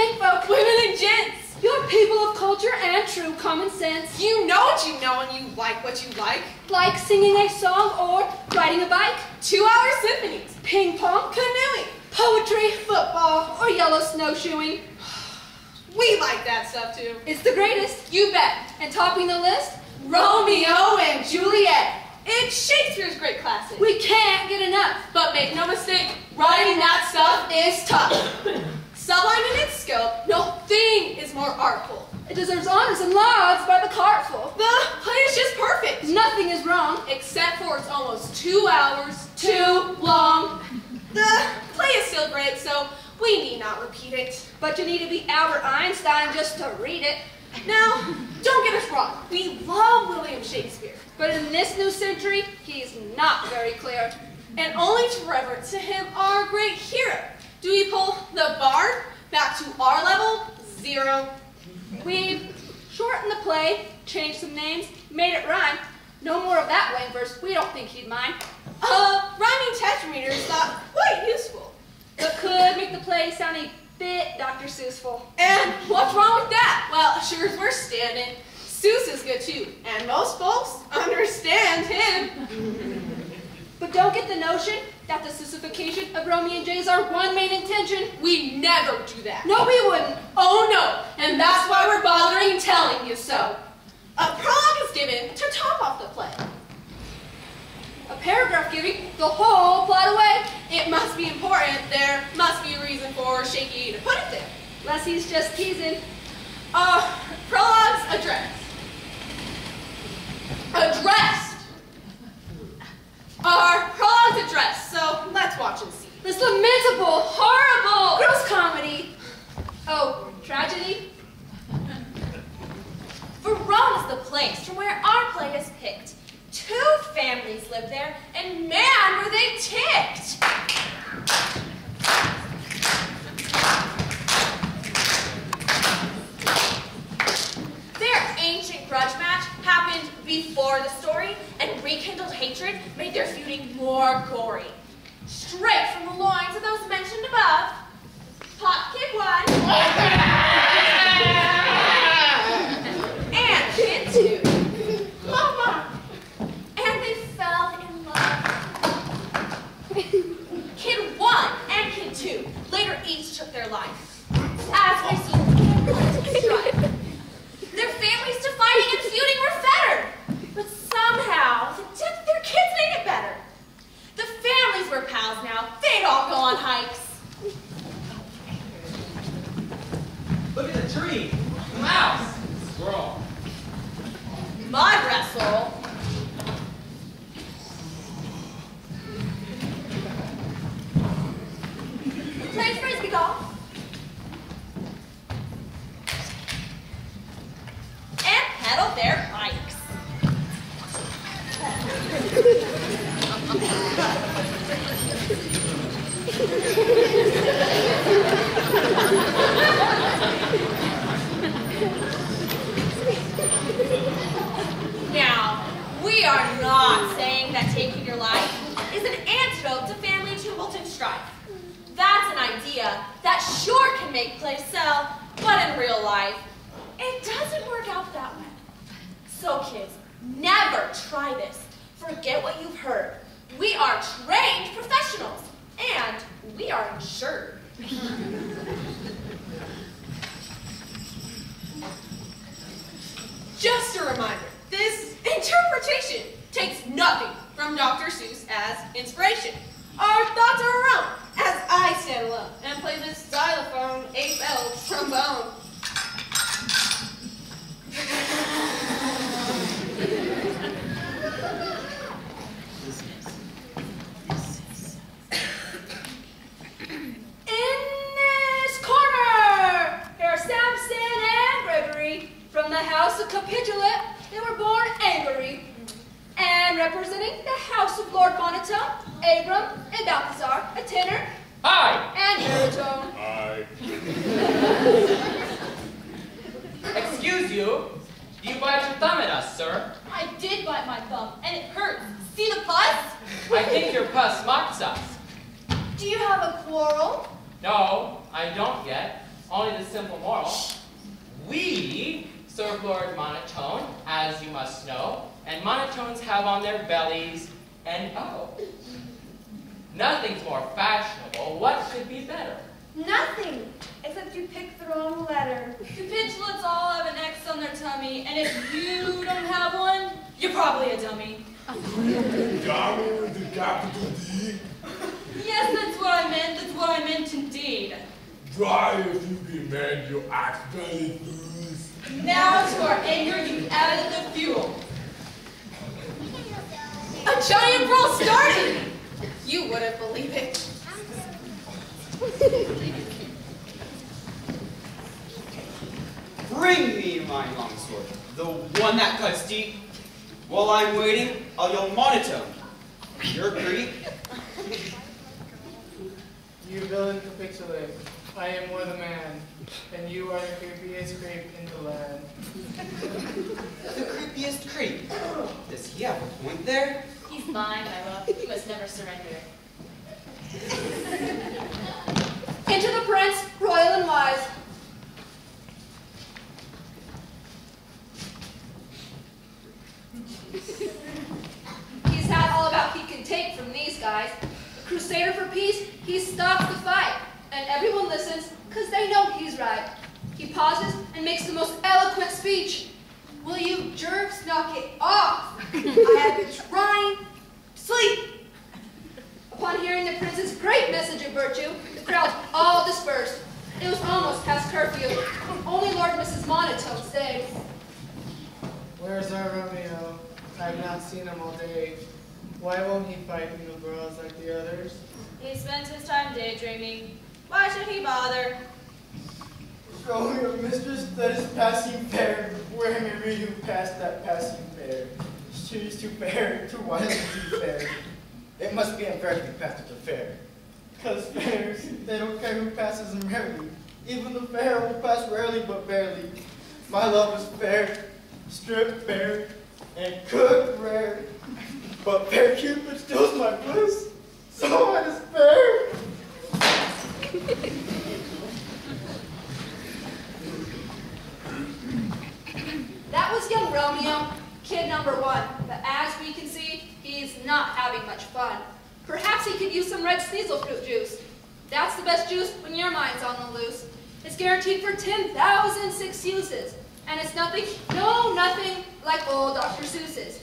make folk, women and gents. You're people of culture and true common sense. You know what you know and you like what you like. Like singing a song or riding a bike. 2-hour symphonies. Ping pong. Canoeing. Poetry. Football. Or yellow snowshoeing. We like that stuff too. It's the greatest. You bet. And topping the list, Romeo and Juliet. It's Shakespeare's great classic. We can't get enough. But make no mistake, writing that stuff is tough. Sublime in its skill, no thing is more artful. It deserves honors and lauds by the cartful. The play is just perfect. Nothing is wrong. Except for it's almost 2 hours too long. The play is still great, so we need not repeat it. But you need to be Albert Einstein just to read it. Now, don't get us wrong. We love William Shakespeare. But in this new century, he's not very clear. And only to reverence to him, our great hero. Do we pull the bard back to our level? 0. We've shortened the play, changed some names, made it rhyme. No more of that Wayne verse. We don't think he'd mind. Rhyming tetrameter is thought quite useful. But could make the play sound a bit Dr. Seussful. And what's wrong with that? Well, sure as we're standing, Seuss is good too. And most folks understand him. But don't get the notion that the Seussification of Romeo and Juliet is our one main intention. We never do that. No, we wouldn't. Oh no, and that's why we're bothering telling you so. A prologue is given to top off the play. A paragraph giving the whole plot away. It must be important. There must be a reason for Shaky to put it there. Unless he's just teasing. Prologue's address. Addressed. Our prologue's address, so let's watch and see. This lamentable, horrible, gross comedy. Oh, tragedy? For Rome is the place from where our play is picked. 2 families live there, and man, were they ticked! Their ancient grudge match happened before the story, and rekindled hatred made their feuding more gory. Straight from the loins of those mentioned above, Pot Kid 1, and Kid 2. Mama! And they fell in love. Kid 1 and Kid 2 later each took their life. As we see strife. Their families to fighting and feuding were fettered. But somehow, the death of their kids made it better. The families were pals now. They'd all go on hikes. Look at the tree. Mouse. Squirrel. Mud wrestle. Played frisbee golf. And pedaled their bikes. Now, we are not saying that taking your life is an antidote to family tumult and strife. That's an idea that sure can make plays sell, but in real life, it doesn't work out that way. So kids, never try this. Forget what you've heard. We are trained professionals, and we are insured. Just a reminder, this interpretation takes nothing from Dr. Seuss as inspiration. Our thoughts are our own, as I stand alone and play this xylophone, 8-bell trombone. In this corner, here are Samson and Gregory. From the house of Capitulet, they were born angry. And representing the house of Lord Monotone, Abram and Balthazar, a tenor. Hi. And baritone. Hi. Excuse you. Do you bite your thumb at us, sir? I did bite my thumb, and it hurts. See the pus? I think your pus mocks us. Do you have a quarrel? No, I don't yet. only the simple moral. We serve Lord Monotone, as you must know, and monotones have on their bellies an O. Nothing's more fashionable. What could be better? Nothing, except you picked the wrong letter. Capitulates all have an X on their tummy, and if you don't have one, you're probably a dummy. Dummy with the capital D. Yes, that's what I meant. That's what I meant indeed. Dry if you be man, you act belly fools. Now to our anger, you added the fuel. A giant brawl started! You wouldn't believe it. Bring me my longsword, the one that cuts deep. While I'm waiting, I'll yell monotone. You're Greek. You villain capitulate. I am more the man, and you are the creepiest creep in the land. The creepiest creep. Does he have a point there? He's mine, my love. You must never surrender. Into the prince, royal and wise. He's had all about he can take from these guys. A crusader for peace, he stops the fight. And everyone listens, because they know he's right. He pauses and makes the most eloquent speech. Will you jerks knock it off? I have been trying to sleep. Upon hearing the prince's great message of virtue, the crowd all dispersed. It was almost past curfew. Only Lord and Mrs. Monotone stayed. Where's our Romeo? I've not seen him all day. Why won't he fight in the brawls like the others? He spends his time daydreaming. Why should he bother? Show me a mistress that is passing fair, where may read who passed that passing fair. She's too fair, too wise and too fair. It must be unfair to be passed at the fair. 'Cause fairs, they don't care who passes them rarely. Even the fair will pass rarely but barely. My love is fair, stripped bare, and cooked rare. But fair Cupid steals my bliss, so I despair. That was young Romeo, kid number one. But as we can see, he's not having much fun. Perhaps he could use some red sneasel fruit juice. That's the best juice when your mind's on the loose. It's guaranteed for 10,006 uses. And it's nothing, no, nothing like old Dr. Seuss's.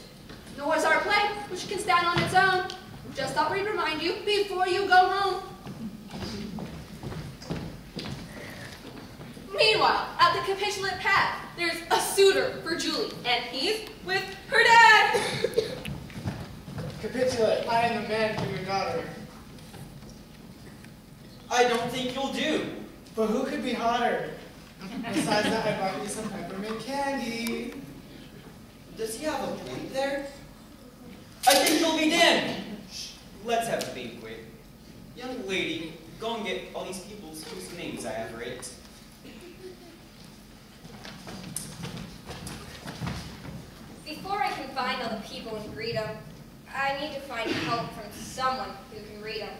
Nor is our play, which can stand on its own. Just thought we'd remind you before you go home. Meanwhile, at the capitulate pad, there's a suitor for Julie, and he's with her dad. Capitulate, I am the man for your daughter. I don't think you'll do. But who could be hotter? Besides that, I bought you some peppermint candy. Does he have a point there? I think you'll be damned. Shh, let's have a banquet. Young lady, go and get all these people whose names I have writ. Before I can find all the people and greet them, I need to find help from someone who can read them.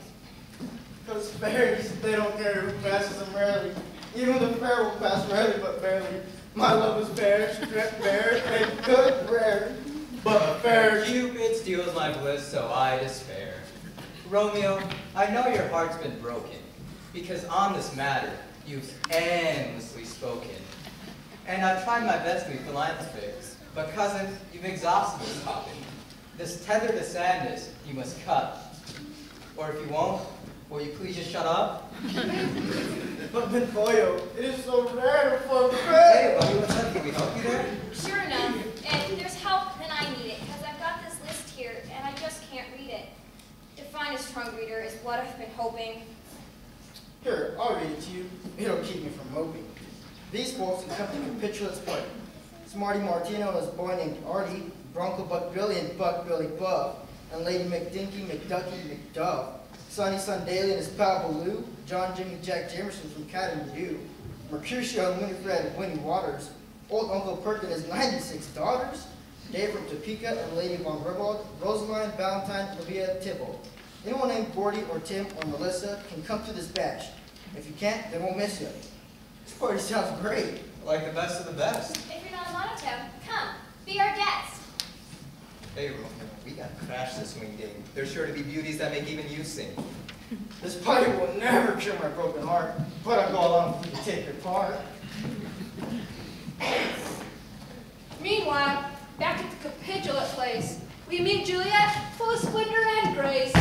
'Cause fairs, they don't care who passes them rarely. Even the fair will pass rarely but barely. My love is fair, stripped bare, and good rare. But fair Cupid steals my bliss, so I despair. Romeo, I know your heart's been broken, because on this matter, you've endlessly spoken. And I've tried my best to be philanthropic, but cousin, you've exhausted this topic. This tether to sadness, you must cut. Or if you won't, will you please just shut up? But Benfolio, it is so rare for Hey, buddy, what's up? Can we help you there? Sure enough, if there's help, then I need it, because I've got this list here, and I just can't read it. To find a strong reader is what I've been hoping. Here, I'll read it to you. It'll keep me from hoping. These folks accompany Capitulate's party. Smarty Martino and his boy named Artie, Bronco Buck Billy and Buck Billy Buff, and Lady McDinky McDucky McDuff, Sonny Sundaly and his pal Baloo, John Jimmy Jack Jamerson from Cat and Dew, Mercutio and Winifred and Winnie Waters, Old Uncle Perk and his 96 daughters, Dave from Topeka and Lady Von Ribald, Rosaline, Valentine, Livia, Tybalt. Anyone named Gordy or Tim or Melissa can come to this bash. If you can't, then we'll miss you. This party sounds great. Like the best of the best. If you're not a monotone, come, be our guest. Hey, Romeo, we got crashed this swing game. There's sure to be beauties that make even you sing. This party will never cure my broken heart, but I'll go along to take your part. Meanwhile, back at the capitulate place, we meet Juliet, full of splendor and grace.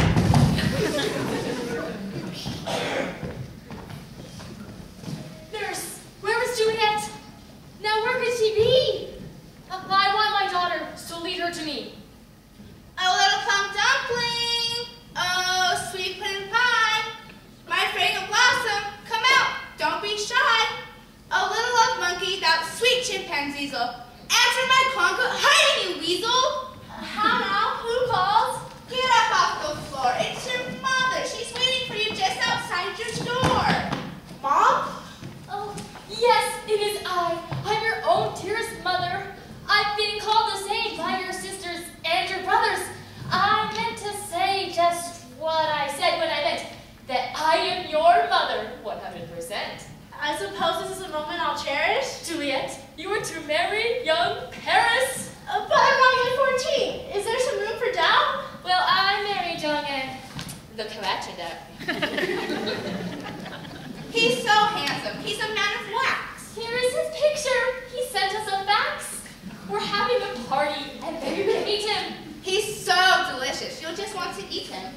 Nurse, where is Juliet? Now where could she be? I want my daughter, so lead her to me. A little plum dumpling, oh, sweet pudding pie. My fragrant blossom, come out, don't be shy. A little love monkey, that sweet chimpanzee'll answer my conga, hiding you weasel. How now, who calls? Get up off the floor, it's your mother. She's waiting for you just outside your door. Mom? Oh, yes, it is I. I'm your own dearest mother. I've been called the same by your sisters and your brothers. I meant to say just what I said when I meant that I am your mother, 100%. I suppose this is a moment I'll cherish? Juliet, you are to marry young Paris. But I'm not yet 14. Is there some room for down? Well, I married young and the Coachella. He's so handsome. He's a man of wax. Here is his picture. He sent us a fax. We're having a party, and baby will meet him. He's so delicious. You'll just want to eat him.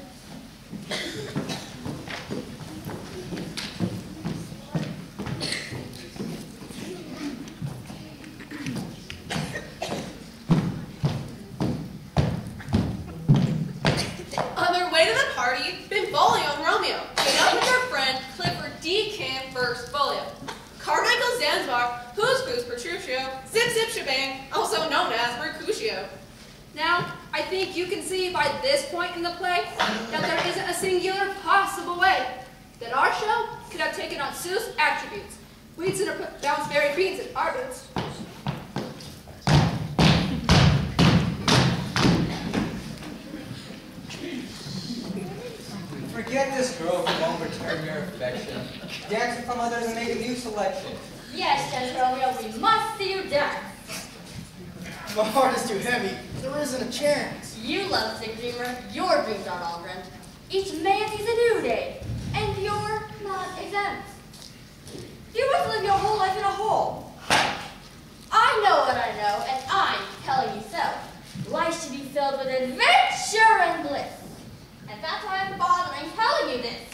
On their way to the party, Benvolio and Romeo meet up with their friend Clifford D. Kim First Folio. Carmichael Zanzibar, Who's Goose Petruchio, Zip Zip Shebang, also known as Mercutio. Now, I think you can see by this point in the play that there isn't a singular possible way that our show could have taken on Seuss attributes. We'd sooner put Bounceberry beans in our boots. Forget this girl who won't return your affection. Dancing from others and make a new selection. Yes, Judge Romeo, we must see you dance. My heart is too heavy. There isn't a chance. You lovesick dreamer, your dreams aren't all dreamt. Each man sees a new day, and you're not exempt. You must live your whole life in a hole. I know what I know, and I'm telling you so. Life should be filled with adventure and bliss. And that's why I'm bothering telling you this.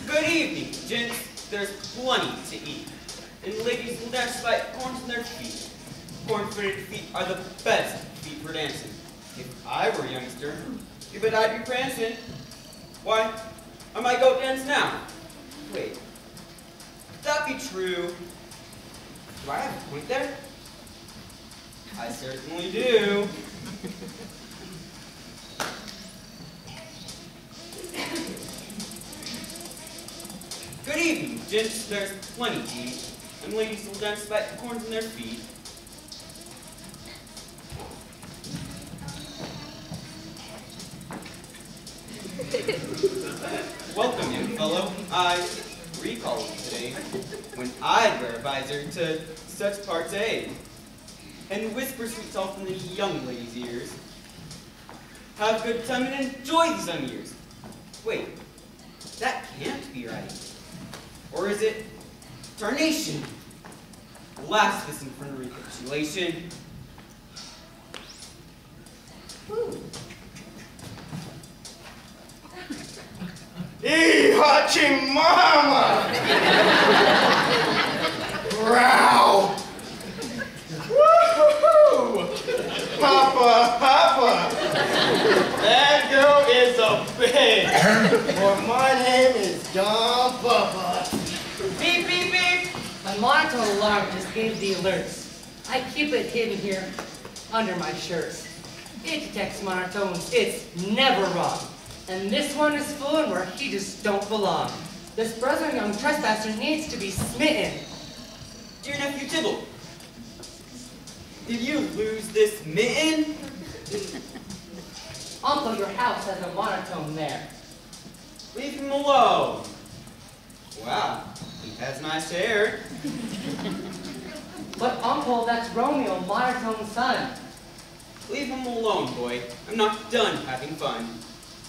Good evening, gents. There's plenty to eat. And ladies will dance by corns in their feet. Corn-fitted feet are the best feet for dancing. If I were a youngster, you bet I'd be prancing. Why, I might go dance now. Wait, could that be true? Do I have a point there? I certainly do. Good evening, gents. There's plenty to eat, and ladies will dance by corns in their feet. Welcome, young fellow. I recall you today, when I'd wear a visor to such parts and whisper sweet talk in the young lady's ears. Have a good time and enjoy these young years. Wait, that can't be right. Or is it tarnation? Last this infernal recapitulation. Hachimama! Growl! Woo-hoo-hoo! For my name is John Bubba. Beep, beep, beep. My monotone alarm just gave the alerts. I keep it hidden here under my shirts. It detects monotones, it's never wrong. And this one is fooling where he just don't belong. This brother young trespasser needs to be smitten. Dear nephew Tibble, did you lose this mitten? Uncle, your house has a monotone there. Leave him alone. Wow, he has nice hair. But Uncle, that's Romeo, monotone's son. Leave him alone, boy. I'm not done having fun.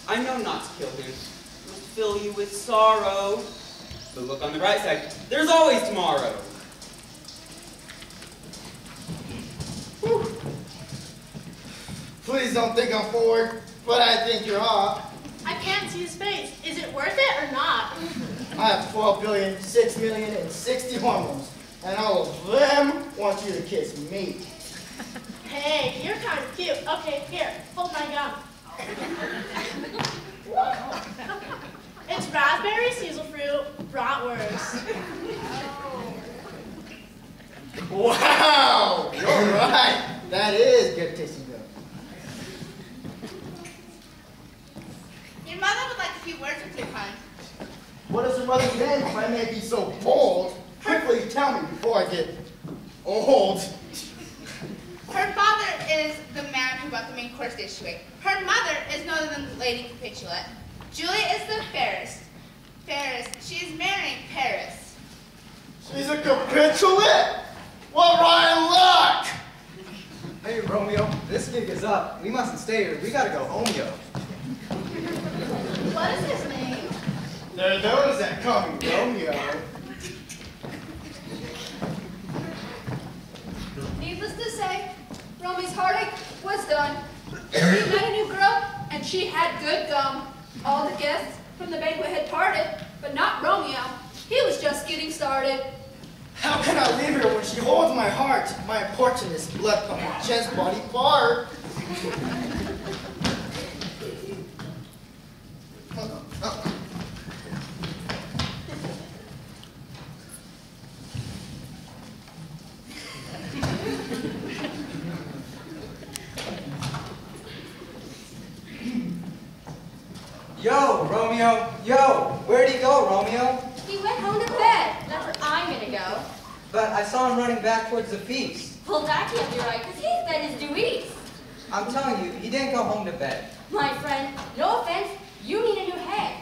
I know not to kill him. It must fill you with sorrow. But look on the bright side. There's always tomorrow. Whew. Please don't think I'm forward, but I think you're off. I can't see his face. Is it worth it or not? I have 12 billion, 6 million, and 60 hormones, and all of them want you to kiss me. Hey, you're kind of cute. Okay, here, hold my gum. It's raspberry, seizel fruit, bratwurst. Wow, you're right. That is good tasting gum. Your mother would like a few words with you, hon. What is your mother's name, if I may be so bold? Quickly tell me before I get old. Her father is the man who brought the main course dish to it. Her mother is no other than Lady Capitulate. Juliet is the fairest. She is marrying Paris. She's a capitulate? What rotten luck! Hey, Romeo, this gig is up. We mustn't stay here. We gotta go home, yo. What is his name? They're those that call me Romeo. Needless to say, Romy's heartache was done. He met a new girl, and she had good gum. All the guests from the banquet had parted, but not Romeo. He was just getting started. How can I leave her when she holds my heart? My importunist blood pumping chest body part. Yo, Romeo, yo, where'd he go, Romeo? He went home to bed. That's where I'm gonna go. But I saw him running back towards the feast. Well, that can't be right, because he's bed is due east. I'm telling you, he didn't go home to bed. My friend, no offense, you need a new head.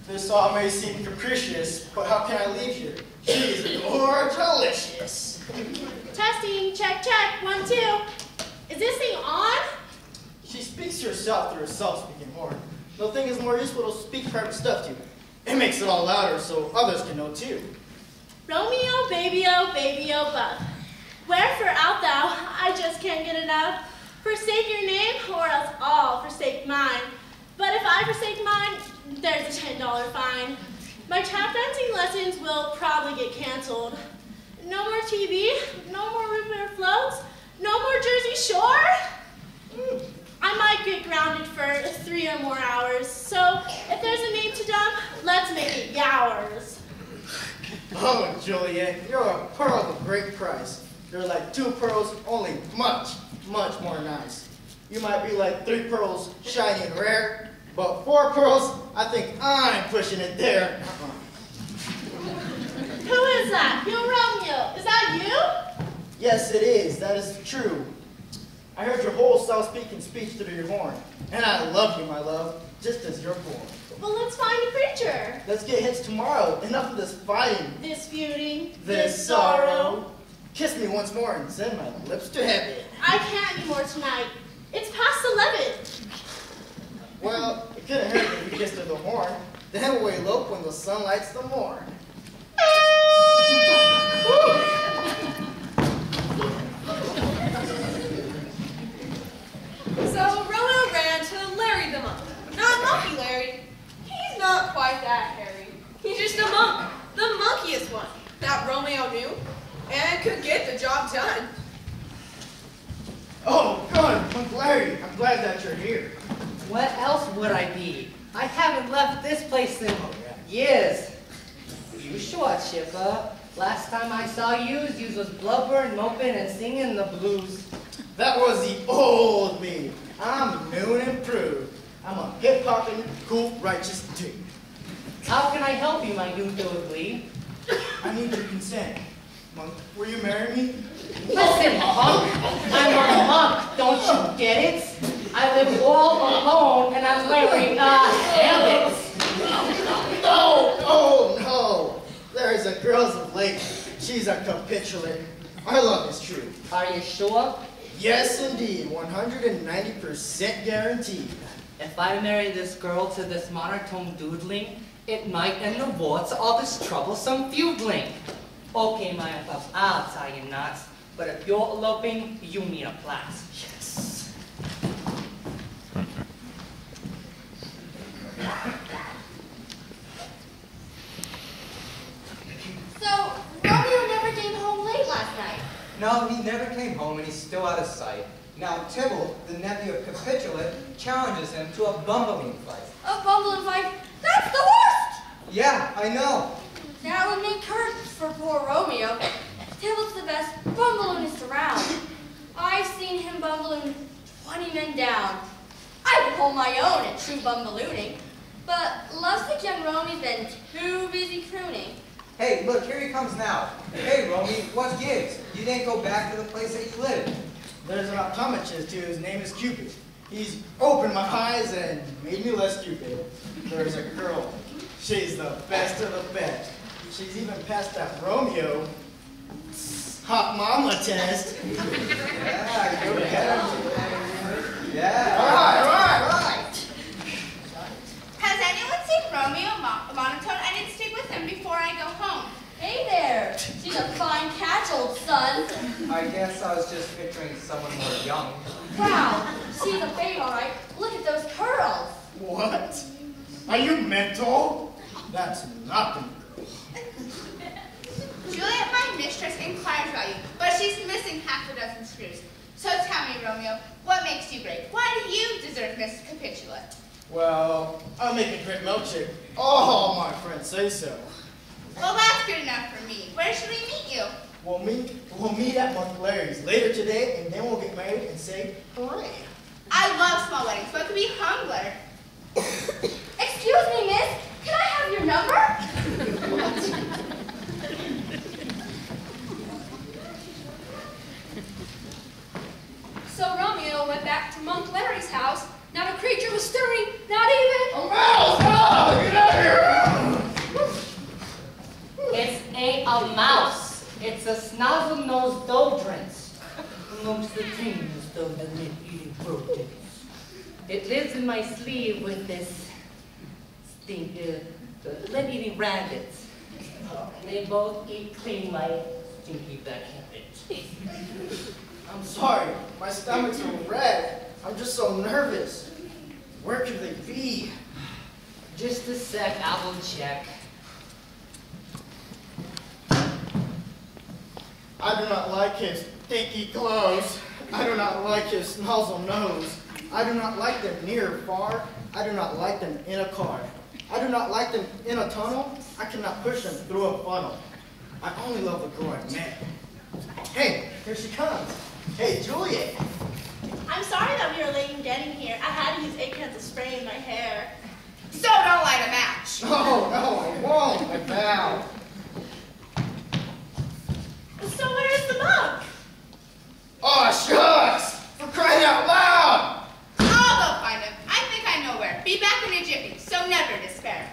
This all may seem capricious, but how can I leave here? She's more delicious. Testing, check, check, 1, 2. Is this thing on? She speaks to herself through her self-speaking horn. No thing is more useful to speak private stuff to. It makes it all louder so others can know too. Romeo, baby-o, buff. Wherefore art thou? I just can't get enough. Forsake your name, or else all forsake mine. But if I forsake mine, there's a $10 fine. My tap dancing lessons will probably get canceled. No more TV, no more root beer floats, no more Jersey Shore. I might get grounded for 3 or more hours. So if there's a name to dump, let's make it yours. Oh, Juliet, you're a pearl of great price. You're like 2 pearls, only much, much more nice. You might be like 3 pearls, shiny and rare, but 4 pearls, I think I'm pushing it there. Who is that? Yo, Romeo, is that you? Yes, it is. That is true. I heard your whole self-speaking speech through your horn, and I love you, my love, just as you're born. Well, let's find a preacher. Let's get hits tomorrow. Enough of this fighting. This feuding. This sorrow. Kiss me once more and send my lips to heaven. I can't anymore tonight. It's past 11. Well, it couldn't hurt if we kissed to the horn. Then we'll elope when the sun lights the morn. So Romeo ran to Larry the monk. Not Monkey Larry. He's not quite that hairy. He's just a monk, the monkiest one that Romeo knew and could get the job done. Oh, God Uncle Larry, I'm glad that you're here. What else would I be? I haven't left this place in years. You short, Shipper. Last time I saw you was blubbering, moping, and singing the blues. That was the old me. I'm new and improved. I'm a hip-hopping, cool, righteous dude. How can I help you, my new dogly? I need your consent. Monk, will you marry me? Listen, punk. I'm a monk, don't you get it? I live all alone, and I'm wearing habits. No. There is a girl's of late. She's a capitulate. Our love is true. Are you sure? Yes, indeed. 190% guaranteed. If I marry this girl to this monotone doodling, it might end the war to all this troublesome feudling. Okay, my pups, I'll tie you knots. But if you're eloping, you need a class. Yes. So, Romeo never came home late last night. No, he never came home and he's still out of sight. Now, Tybalt, the nephew of Capitulate, challenges him to a bumbling fight. A bumbling fight? That's the worst! Yeah, I know. That would make curse for poor Romeo. Tybalt's the best bumbleoonist around. I've seen him bumbleoon 20 men down. I would hold my own at true bumbalooning, but lovesick young Romy's been too busy crooning. Hey, look, here he comes now. Hey, Romy, what gives? You didn't go back to the place that you lived. There's an optometrist too. His name is Cupid. He's opened my eyes and made me less stupid. There's a girl. She's the best of the best. She's even passed that Romeo hot mama test. Yeah, go ahead. Yeah. All right. Has anyone seen Romeo monotone? I didn't stick with him before I go home. Hey there! She's a fine catch, old son. I guess I was just picturing someone more young. Wow, she's a babe, all right. Look at those curls. What? Are you mental? That's not the girl. Juliet, my mistress, inquires about you, but she's missing half a dozen screws. So tell me, Romeo, what makes you great? Why do you deserve Miss Capitulate? Well, I'll make a great milkshake. All my friends say so. Well, that's good enough for me. Where should we meet you? We'll meet at Uncle Larry's later today, and then we'll get married and say hooray. I love small weddings, but it could be humbler. Excuse me, miss. Can I have your number? So Romeo went back to Monk Larry's house. Not a creature was stirring, not even A mouse! Oh, get out here! It's a mouse. It's a snozzle-nosed doldrins. Amongst the dreams, though the lip-eating rodents. It lives in my sleeve with this lip-eating rabbits. They both eat clean my stinky back habit. I'm sorry, my stomach's so red. I'm just so nervous. Where could they be? Just a sec, I will check. I do not like his stinky clothes. I do not like his nozzle nose. I do not like them near or far. I do not like them in a car. I do not like them in a tunnel. I cannot push them through a funnel. I only love the girl I met. Hey, here she comes. Hey, Juliet. I'm sorry that we were late in getting here. I had to use 8 cans of spray in my hair. So don't light a match. No, I won't. I vow. So where's the monk? Oh, shucks! For crying out loud! I'll go find him. I think I know where. Be back in a jiffy, so never despair.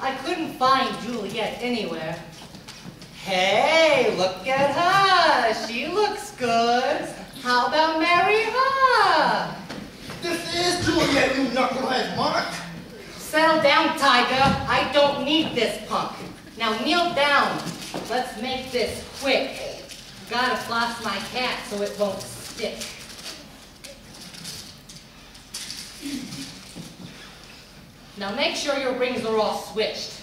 I couldn't find Juliet anywhere. Hey, look at her. She looks good. How about marry her? This is Juliet, you knucklehead monk. Settle down, Tiger. I don't need this punk. Now kneel down. Let's make this quick. Gotta floss my cat so it won't stick. Now make sure your rings are all switched.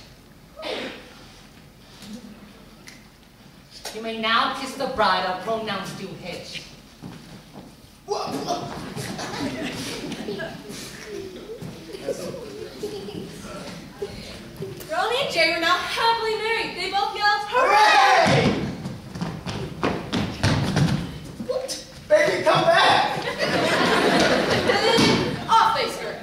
You may now kiss the bride. Our pronouns do hitch. Romeo and Jay are now happily married. They both yelled, Hooray! What? Baby, come back! and then off they scurried.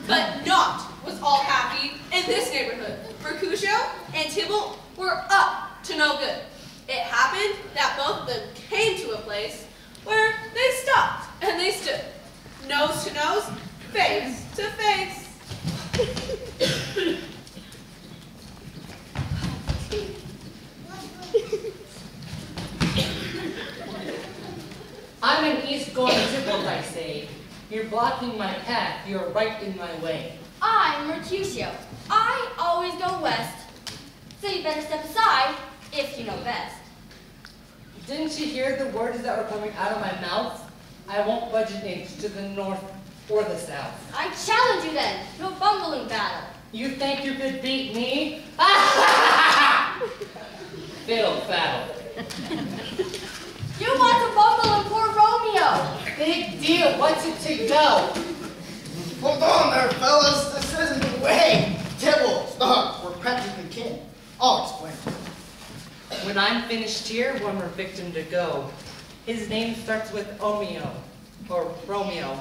But not was all happy in this neighborhood. Mercutio and Tybalt were up to no good. It happened that both of them came to a place where they stopped and they stood. Nose to nose, face to face. I'm an east-going Tybalt, I say. You're blocking my path. You're right in my way. I'm Mercutio. I always go west. So you better step aside if you know best. Didn't you hear the words that were coming out of my mouth? I won't budge an inch to the north or the south. I challenge you then to a bumbling battle. You think you could beat me? Fiddle faddle. You want to bumble and poor Romeo. Big deal. What's it to go? Hold on there, fellas. This isn't the way. Tybalt, stop. We're practically kin. I'll explain. When I'm finished here, one more victim to go. His name starts with Omeo, or Romeo.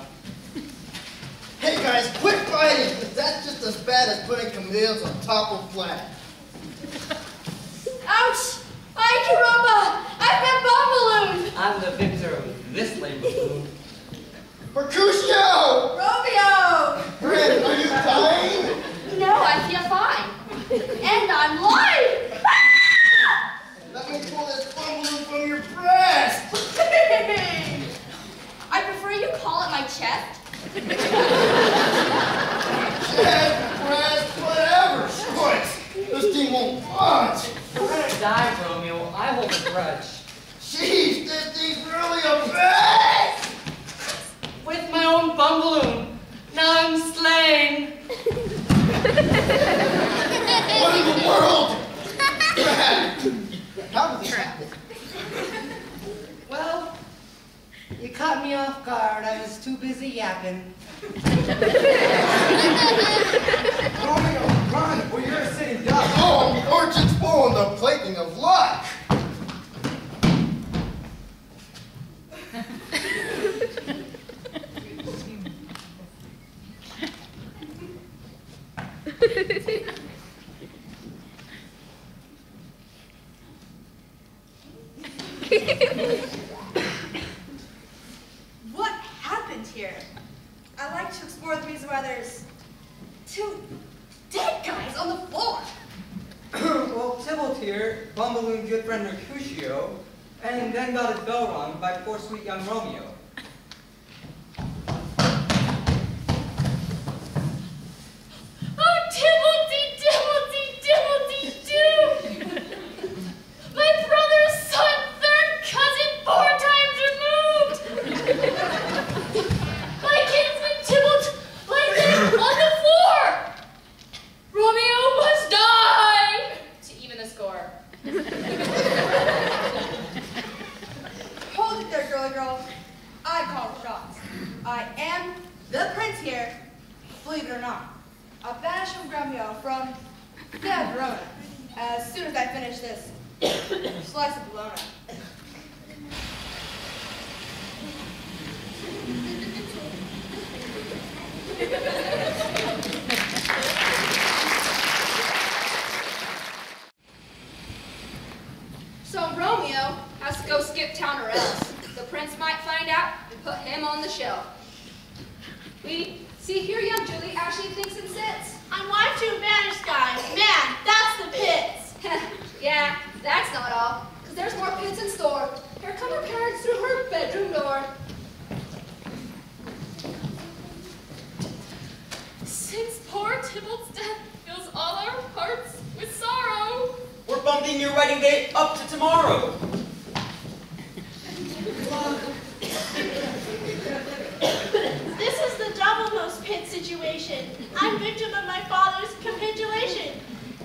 Hey guys, quit fighting, because that's just as bad as putting camellias on top of flag. Ouch! Ay, caramba! I've been bumballooned! I'm the victor of this lame buffoon. Mercutio! Romeo! Red, are you dying? No, I feel fine. And I'm live! Let me pull this bumballoon from your breast! I prefer you call it my chest. Chest, breast, whatever. Squirts. This team won't punch. You're gonna die, Romeo. I hold a grudge. Jeez, this thing's really a bitch! With my own bumballoon. Now I'm slain. What in the world? How did this happen? Well, you caught me off guard. I was too busy yapping. Romeo, run, or you're a sitting duck. Oh, the orchard's full and the plaything of luck. What happened here? I like to explore the reason why there's two dead guys on the floor. Well, Tybalt here, Bumbaloon's good friend Mercutio, and then got his bell rung by poor sweet young Romeo. Oh, dibbledy-dibbledy-dibbledy-doo! My brother's son, third cousin, 4 times removed! My kinsman Tybalt lies there on the floor! Romeo must die! To even the score. Hold it there, girly girl. I call the shots. I am the prince here, believe it or not. A banished from Romeo from Verona as soon as I finish this slice of bologna. So Romeo has to go skip town or else the prince might find out and put him on the shelf. We see here young Julie actually thinks and sits. I'm wife to a banished guy. Man, that's the pits. Yeah, that's not all, because there's more pits in store. Here come her parents through her bedroom door. Since poor Tybalt's death fills all our hearts with sorrow. We're bumping your wedding date up to tomorrow. This is the double-most pit situation. I'm victim of my father's capitulation.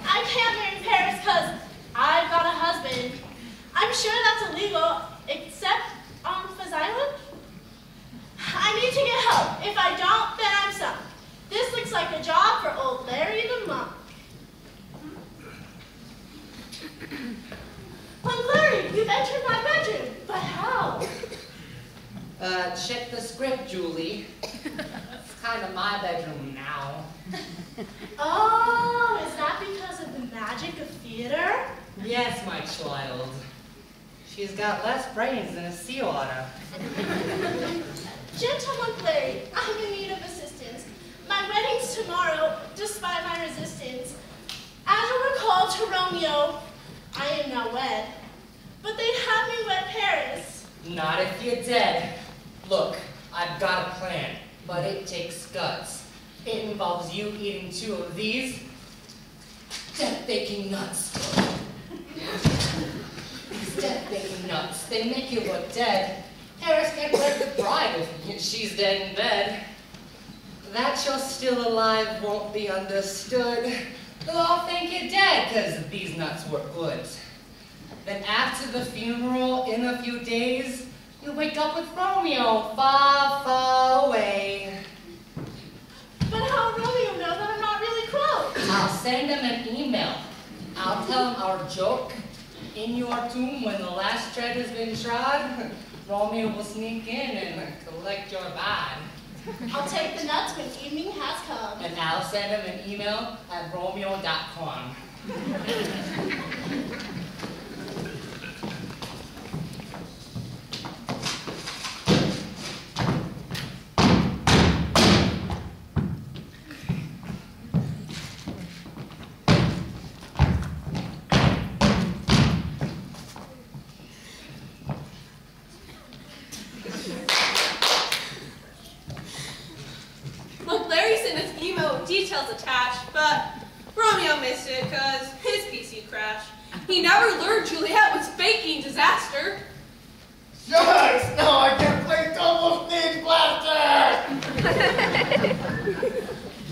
I can't marry Paris because I've got a husband. I'm check the script, Julie. It's kind of my bedroom now. Oh, is that because of the magic of theater? Yes, my child. She's got less brains than a sea otter. Gentleman Clary, I'm in need of assistance. My wedding's tomorrow, despite my resistance. As a recall to Romeo, I am now wed. But they'd have me wed Paris. Not if you're dead. Look, I've got a plan, but it takes guts. It involves you eating 2 of these death-baking nuts. These death-baking nuts, they make you look dead. Paris can't wed the bride if she's dead in bed. That you're still alive won't be understood. They'll all think you're dead, 'cause these nuts were good. Then after the funeral, in a few days, you'll wake up with Romeo, far, far away. But how will Romeo know that I'm not really close? I'll send him an email. I'll tell him our joke. In your tomb, when the last tread has been trod, Romeo will sneak in and collect your bod. I'll take the nuts when evening has come. And I'll send him an email at romeo.com. Look, Larry sent his email with details attached, but Romeo missed it because his PC crashed. He never learned Juliet was faking disaster. Yes! Now I can play double stage blaster!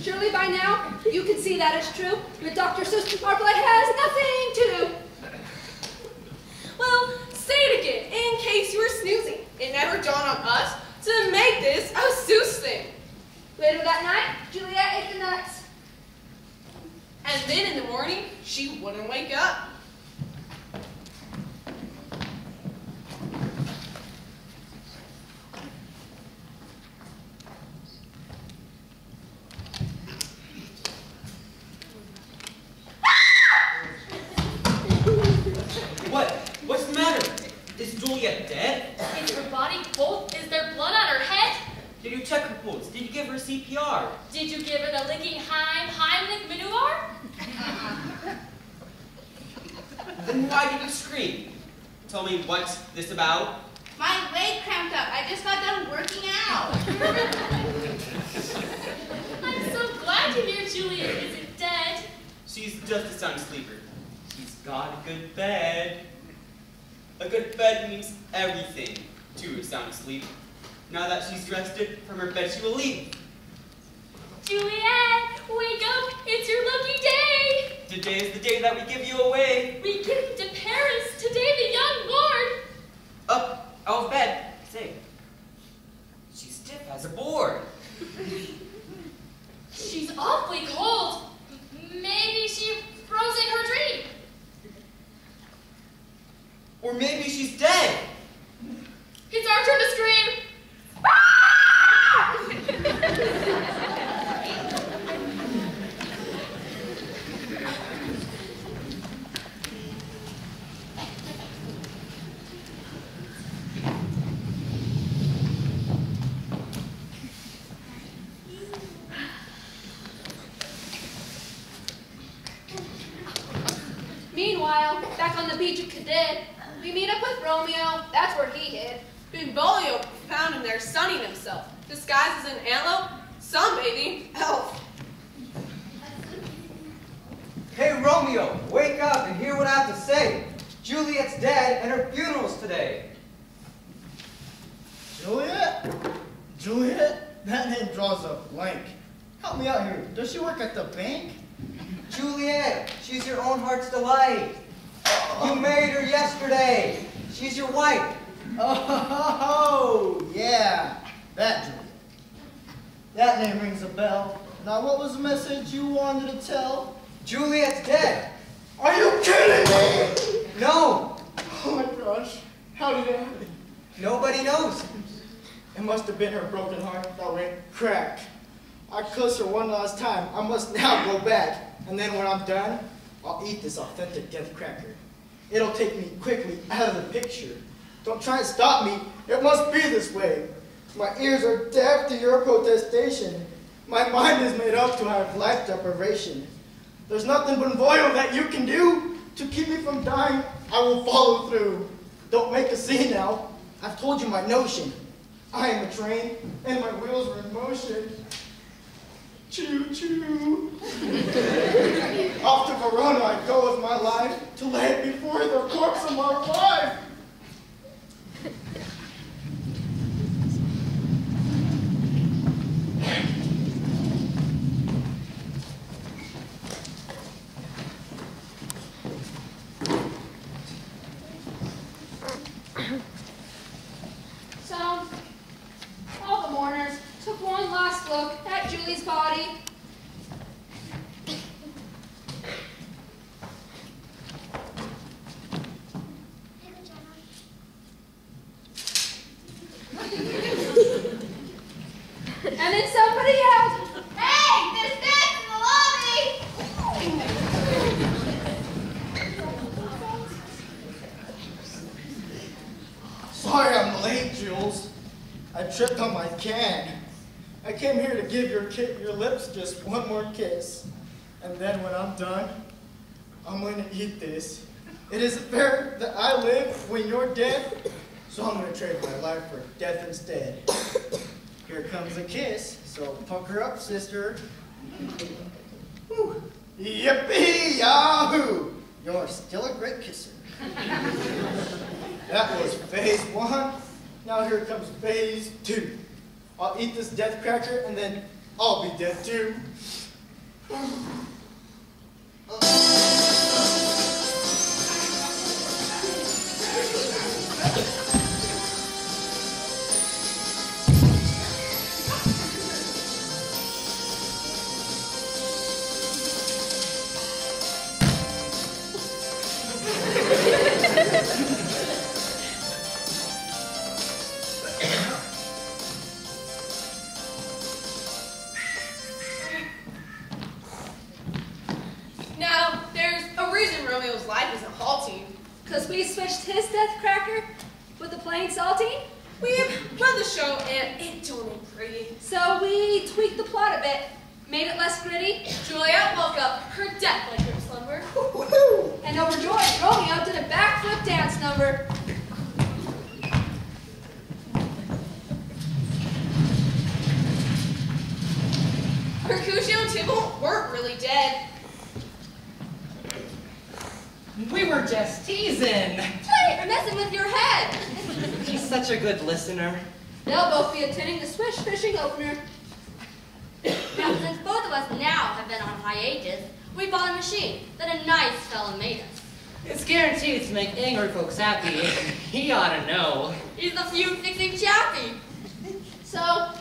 Surely by now, you can see that it's true, that Dr. Seuss wordplay has nothing to do. Well, say it again, in case you were snoozing. It never dawned on us to make this a Seuss thing. Later that night, Juliet ate the nuts. And then in the morning, she wouldn't wake up. What's the matter? Is Juliet dead? Is her body cold? Is there blood on her head? Did you check her pulse? Did you give her CPR? Did you give her the licking Heimlich maneuver? Then why did you scream? Tell me what's this about? My leg cramped up. I just got done working out. I'm so glad to hear Juliet isn't dead. She's just a sound sleeper. She's got a good bed. A good bed means everything to a sound sleep. Now that she's rested from her bed, she will leave. Juliet, wake up! It's your lucky day! Today is the day that we give you away. We give you to Paris today, the young lord. Up, out of bed. Say, she's stiff as a board. She's awfully cold. Maybe she froze in her dream. Or maybe she's dead. It's our turn to scream. Meanwhile, back on the beach at Cadet, we meet up with Romeo. That's where he hid. Benvolio found him there sunning himself, disguised as an antelope, sunbathing, elf. Hey, Romeo, wake up and hear what I have to say. Juliet's dead and her funeral's today. Juliet? Juliet? That name draws a blank. Help me out here. Does she work at the bank? Juliet, she's your own heart's delight. You married her yesterday. She's your wife. Oh, yeah. That Juliet. That name rings a bell. Now, what was the message you wanted to tell? Juliet's dead. Are you kidding me? No. Oh my gosh. How did it happen? Nobody knows. It must have been her broken heart that went crack. I cursed her one last time. I must now go back. And then when I'm done, I'll eat this authentic death cracker. It'll take me quickly out of the picture. Don't try and stop me. It must be this way. My ears are deaf to your protestation. My mind is made up to have life deprivation. There's nothing but voil that you can do to keep me from dying. I will follow through. Don't make a scene now. I've told you my notion. I am a train, and my wheels are in motion. Choo-choo. Off to Verona I go with my life to lay it before the corpse of my wife. So, all the mourners took one last look at Julie's body. And then somebody yelled, Hey, there's snacks in the lobby! Sorry I'm late, Jules. I tripped on my can. I came here to give your lips just one more kiss. And then when I'm done, I'm going to eat this. It isn't fair that I live when you're dead, so I'm going to trade my life for death instead. Here comes a kiss, so pucker up, sister. Whew. Yippee-yahoo! You're still a great kisser. That was phase 1. Now here comes phase 2. I'll eat this death cracker and then I'll be dead too. Now, there's a reason Romeo's life isn't halting. Because we switched his death cracker with the plain saltine. We've run the show and it don't ain't pretty. So we tweaked the plot a bit, made it less gritty. Juliet woke up, her death like her slumber. And overjoyed, Romeo did a backflip dance number. Mercutio and Tybalt weren't really dead. We were just teasing. Play, you're messing with your head. He's such a good listener. They'll both be attending the Swish Fishing Opener. Now, since both of us now have been on hiatus, we bought a machine that a nice fella made us. It's guaranteed to make angry folks happy. He ought to know. He's the feud-fixing chappie. So,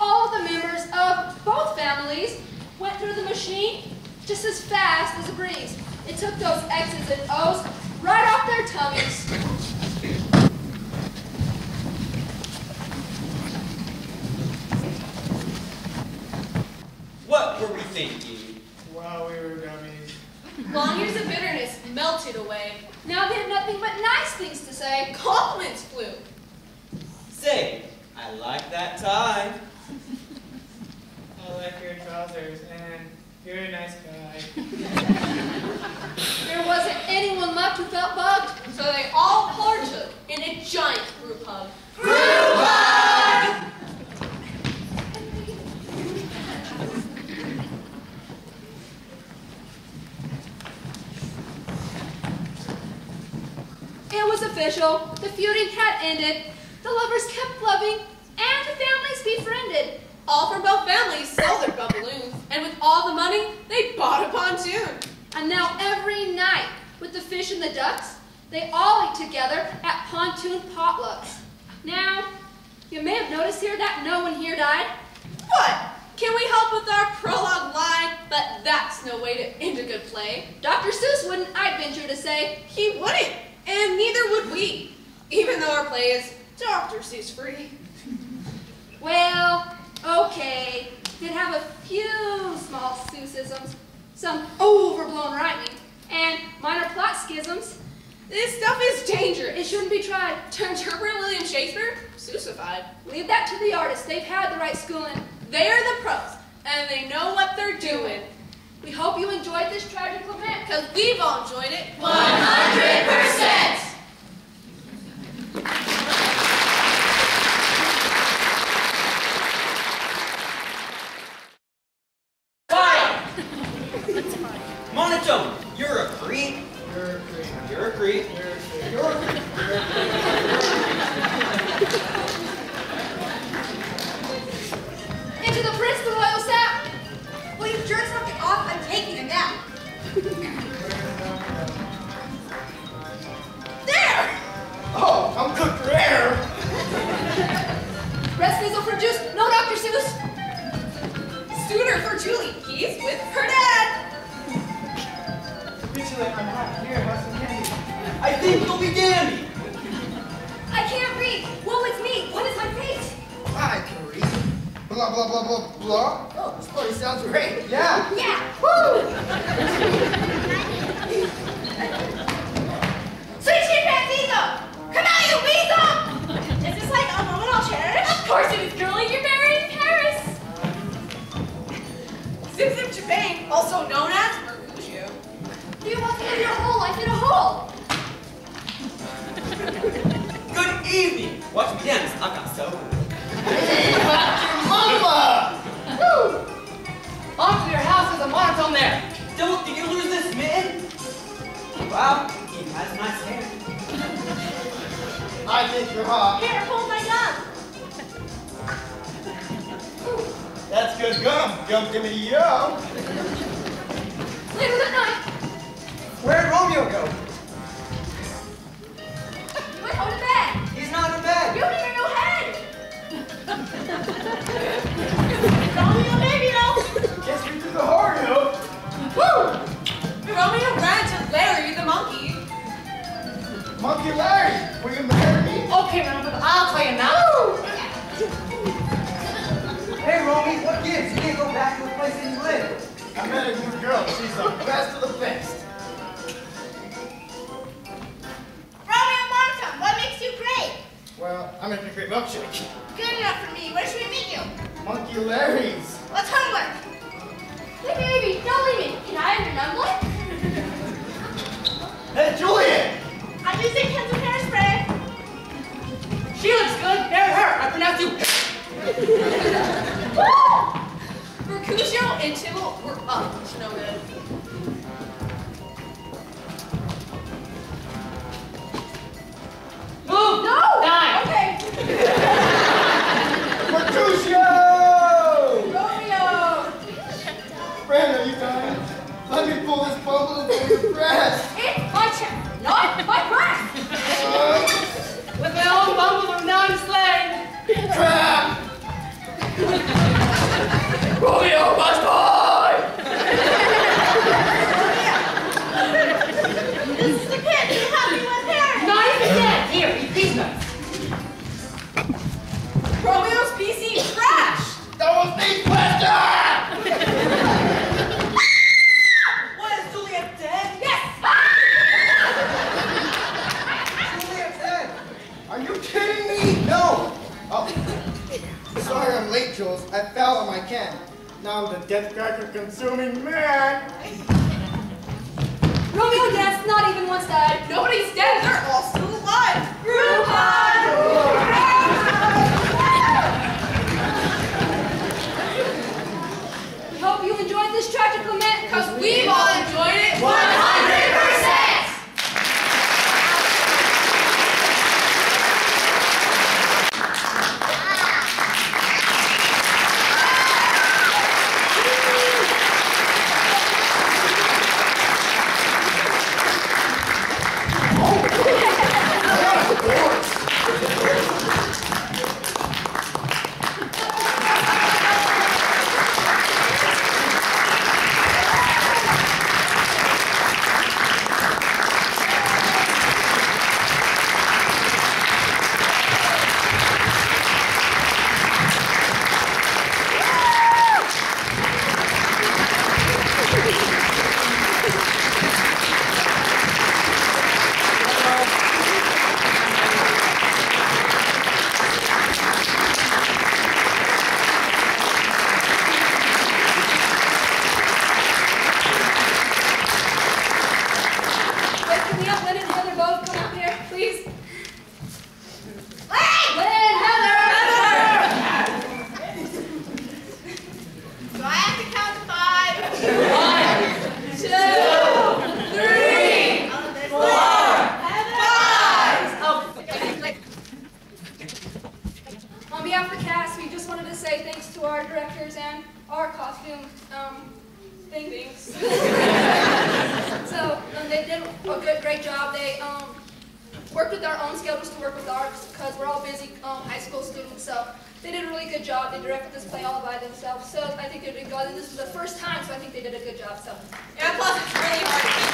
all of the members of both families went through the machine just as fast as a breeze. It took those X's and O's right off their tummies. What were we thinking? Wow, we were dummies. Long years of bitterness melted away. Now they have nothing but nice things to say. Compliments flew. Say, I like that tie. I like your trousers, and you're a nice guy. There wasn't anyone left who felt bugged. So they all partook in a giant group hug. Group hug! It was official. The feuding had ended. The lovers kept loving, and the families befriended. All from both families sold their bubaloons, and with all the money, they bought a pontoon. And now every night, with the fish and the ducks, they all eat together at pontoon potlucks. Now, you may have noticed here that no one here died. What? Can we help with our prologue line? But that's no way to end a good play. Dr. Seuss wouldn't, I'd venture to say. He wouldn't, and neither would we, even though our play is Dr. Seuss free. Well, okay. Did have a few small Seussisms, some overblown rhyming, and minor plot schisms. This stuff is dangerous. It shouldn't be tried. To interpret William Shakespeare? Seussified. Leave that to the artists. They've had the right schooling. They're the pros, and they know what they're doing. We hope you enjoyed this tragic lament. Because we've all enjoyed it. 100%! Monotone, you're a creep. You're a creep. Into the prince, the royal sap. Will you jerk something off? I'm taking a nap. There! Oh, I'm cooked for air. Red Sneasel for juice. No, Dr. Seuss. Suitor for Julie. He's with her dad. Capitulate, I'm hot. Here, have some candy. I think you'll be dandy. I can't read. Woe is me. What is my fate? I can read. Blah, blah, blah, blah, blah. Oh, this party sounds great. Yeah. Yeah. Woo! Sweet chimpanzee! Come out, you weasel! Is this like a moment I'll cherish? Of course it is, girlie. You're married in Paris. Zip Zip Champagne, also known as Mercutio. Do you want to live your whole life in a hole? Good evening. Watch me dance. I've got so cool. Mama! Woo! Off to your house is a monotone there. Did you lose this mitten? Wow, he has nice hair. I think you're hot. Here, hold my gun. That's good gum. Gum give me yo. Later that night. Where'd Romeo go? He went home to bed. He's not in bed. You don't even know head. Romeo, baby, no. Guess we took the hard hill. Woo! Romeo ran to Larry the monkey. Monkey Larry, will you marry me? Okay, Romeo, I'll tell you now. Hey, Romy, what gives? You can't go back to the place that you live. I met a new girl. She's the best of the best. Romeo Monotone, what makes you great? Well, I make a great milkshake. Good enough for me. Where should we meet you? Monkey Larry's. What's homework? Hey, baby, don't leave me. Can I have your number? Hey, Juliet! I'm using Ken's hairspray. She looks good. Marry her. I pronounce you. Mercutio and Tibble were up. No good. Move. No. Die. Okay. Mercutio! Romeo. Friend, are you dying? Let me pull this bubble from your breast. It's my chest, not my breast. With my own bumble of non-slain. Crap! Romeo must die! This is the kid. Can you help me with hair? Not even dead. Here, eat these nuts. Romeo's PC crashed. That was me, question! What, is Juliet dead? Yes. Juliet's dead. Are you kidding me? No! Oh. Sorry I'm late, Jules. I fell on my can. Now I'm the death cracker consuming man. Romeo, yes, not even once died. Nobody's dead. They're all still alive. We hope you enjoyed this tragic lament, Because we've all enjoyed it 100%! behalf of the cast, we just wanted to say thanks to our directors and our costume things. So they did a great job. They worked with our own schedules to work with ours because we're all busy high school students. So they did a really good job. They directed this play all by themselves. So I think they did good. And this was the first time, so I think they did a good job. So And plus, it's really hard.